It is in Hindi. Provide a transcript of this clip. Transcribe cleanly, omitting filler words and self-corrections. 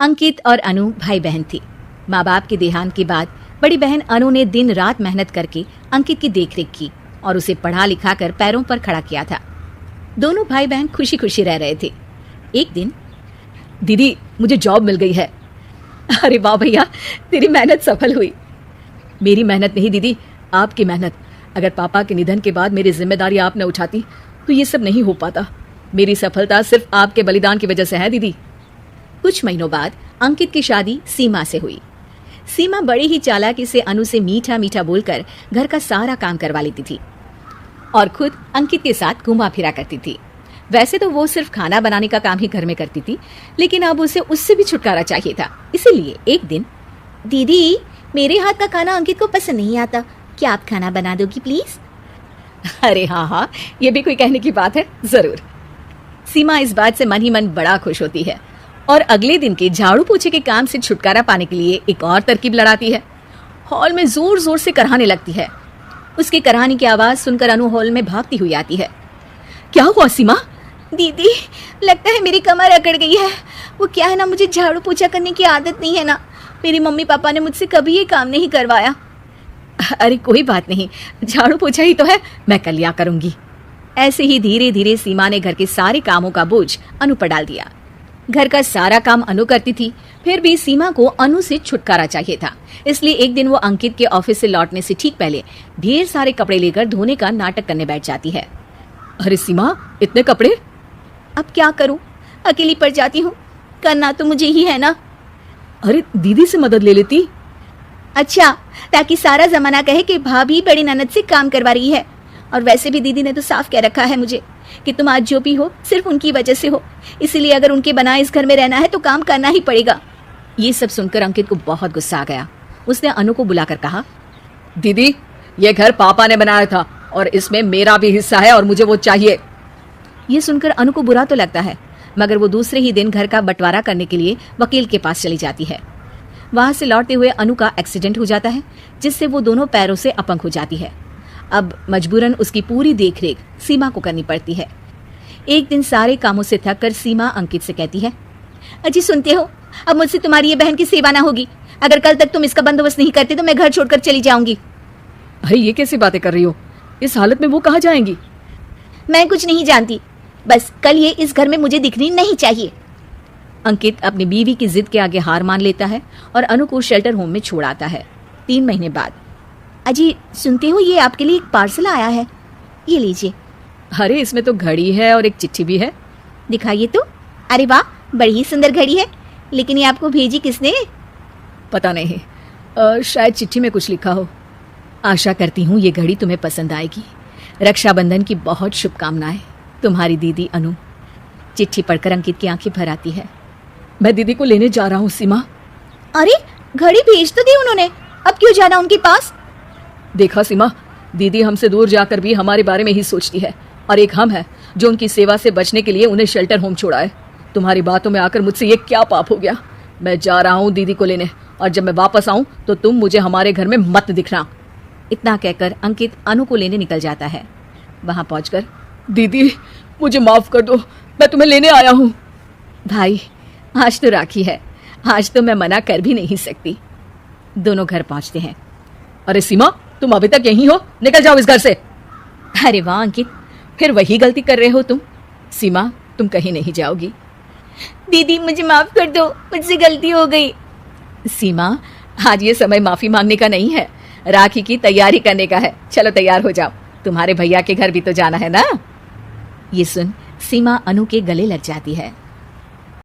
अंकित और अनु भाई बहन थे। माँ बाप के देहांत के बाद बड़ी बहन अनु ने दिन रात मेहनत करके अंकित की देखरेख की और उसे पढ़ा लिखा कर पैरों पर खड़ा किया था। दोनों भाई बहन खुशी खुशी रह रहे थे। एक दिन, दीदी मुझे जॉब मिल गई है। अरे वाह भैया, तेरी मेहनत सफल हुई। मेरी मेहनत नहीं दीदी, आपकी मेहनत। अगर पापा के निधन के बाद मेरी जिम्मेदारी आप न उठाती तो ये सब नहीं हो पाता। मेरी सफलता सिर्फ आपके बलिदान की वजह से है दीदी। कुछ महीनों बाद अंकित की शादी सीमा से हुई। सीमा बड़ी ही चालाकी से अनु से मीठा मीठा बोलकर घर का सारा काम करवा लेती थी और खुद अंकित के साथ घुमा फिरा करती थी। वैसे तो वो सिर्फ खाना बनाने का काम ही घर में करती थी, लेकिन अब उसे उससे भी छुटकारा चाहिए था। इसीलिए एक दिन, दीदी मेरे हाथ का खाना अंकित को पसंद नहीं आता, क्या आप खाना बना दोगी प्लीज? अरे हाँ, ये भी कोई कहने की बात है, जरूर। सीमा इस बात से मन ही मन बड़ा खुश होती है और अगले दिन के झाड़ू पोछे के काम से छुटकारा पाने के लिए एक और तरकीब लड़ाती है। हॉल में जोर जोर से कराहने लगती है। उसके कराहने की आवाज सुनकर अनु हॉल में भागती हुई आती है। क्या हुआ सीमा? दीदी लगता है मेरी कमर अकड़ गई है। वो क्या है ना, मुझे झाड़ू पोछा करने की आदत नहीं है ना। मेरी मम्मी पापा ने मुझसे कभी ये काम नहीं करवाया। अरे कोई बात नहीं, झाड़ू पोछा ही तो है, मैं कल या करूंगी। ऐसे ही धीरे धीरे सीमा ने घर के सारे कामों का बोझ अनु पर डाल दिया। घर का सारा काम अनु करती थी, फिर भी सीमा को अनु से छुटकारा चाहिए था। इसलिए एक दिन वो अंकित के ऑफिस से लौटने से ठीक पहले ढेर सारे कपड़े लेकर धोने का नाटक करने बैठ जाती है। अरे सीमा, इतने कपड़े? अब क्या करूं, अकेली पड़ जाती हूँ, करना तो मुझे ही है ना। अरे दीदी से मदद ले लेती। अच्छा, ताकि सारा जमाना कहे कि भाभी बड़ी ननद से काम करवा रही है। और वैसे भी दीदी ने तो साफ कह रखा है मुझे कि तुम आज जो भी हो सिर्फ उनकी वजह से हो, इसीलिए अगर उनके बनाए इस घर में रहना है तो काम करना ही पड़ेगा। ये सब सुनकर अंकित को बहुत गुस्सा आ गया। उसने अनु को बुलाकर कहा, दीदी ये घर पापा ने बनाया था और इसमें मेरा भी हिस्सा है और मुझे वो चाहिए। ये सुनकर अनु को बुरा तो लगता है, मगर वो दूसरे ही दिन घर का बंटवारा करने के लिए वकील के पास चली जाती है। वहां से लौटते हुए अनु का एक्सीडेंट हो जाता है, जिससे वो दोनों पैरों से अपंग हो जाती है। अब मजबूरन उसकी पूरी देखरेख सीमा को करनी पड़ती है। एक दिन सारे कामों से थक कर सीमा अंकित से कहती है, अजी सुनते हो, अब मुझसे तुम्हारी ये बहन की सेवा ना होगी। अगर कल तक तुम इसका बंदोबस्त नहीं करते तो मैं घर छोड़कर चली जाऊंगी। अरे ये कैसी बातें कर रही हो? इस हालत में वो कहाँ जाएंगी? मैं कुछ नहीं जानती, बस कल ये इस घर में मुझे दिखनी नहीं चाहिए। अंकित अपनी बीवी की जिद के आगे हार मान लेता है और अनु को शेल्टर होम में छोड़ आता है। 3 महीने बाद, अजी सुनते हो, ये आपके लिए एक पार्सल आया है, ये लीजिए। अरे इसमें तो घड़ी है और एक चिट्ठी भी है। दिखाइए तो। अरे वाह, बड़ी ही सुंदर घड़ी है, लेकिन ये आपको भेजी किसने? पता नहीं, शायद चिट्ठी में कुछ लिखा हो। आशा करती हूँ ये घड़ी तुम्हें पसंद आएगी। रक्षाबंधन की बहुत शुभकामनाएं, तुम्हारी दीदी अनु। चिट्ठी पढ़कर अंकित की आंखें भर आती है। मैं दीदी को लेने जा रहा हूँ सीमा। अरे घड़ी भेज तो दी उन्होंने, अब क्यों जाना उनके पास? देखा सीमा, दीदी हमसे दूर जाकर भी हमारे बारे में ही सोचती है, और एक हम है जो उनकी सेवा से बचने के लिए उन्हें शेल्टर होम छोड़ा है। तुम्हारी बातों में आकर मुझसे ये क्या पाप हो गया? मैं जा रहा हूँ दीदी को लेने, और जब मैं वापस आऊँ तो तुम मुझे हमारे घर में मत दिखना। इतना कहकर अंकित अनु को लेने निकल जाता है। वहां पहुंचकर, दीदी मुझे माफ कर दो, मैं तुम्हें लेने आया हूँ। भाई आज तो राखी है, आज तो मैं मना कर भी नहीं सकती। दोनों घर पहुंचते हैं। अरे सीमा, तुम अभी तक यहीं हो? निकल जाओ इस घर से। अरे वाह अंकित, फिर वही गलती कर रहे हो तुम। सीमा, तुम कहीं नहीं जाओगी। दीदी मुझे माफ कर दो, मुझसे गलती हो गई। सीमा, आज ये समय माफी मांगने का नहीं है, राखी की तैयारी करने का है। चलो तैयार हो जाओ, तुम्हारे भैया के घर भी तो जाना है ना। ये सुन सीमा अनु के गले लग जाती है।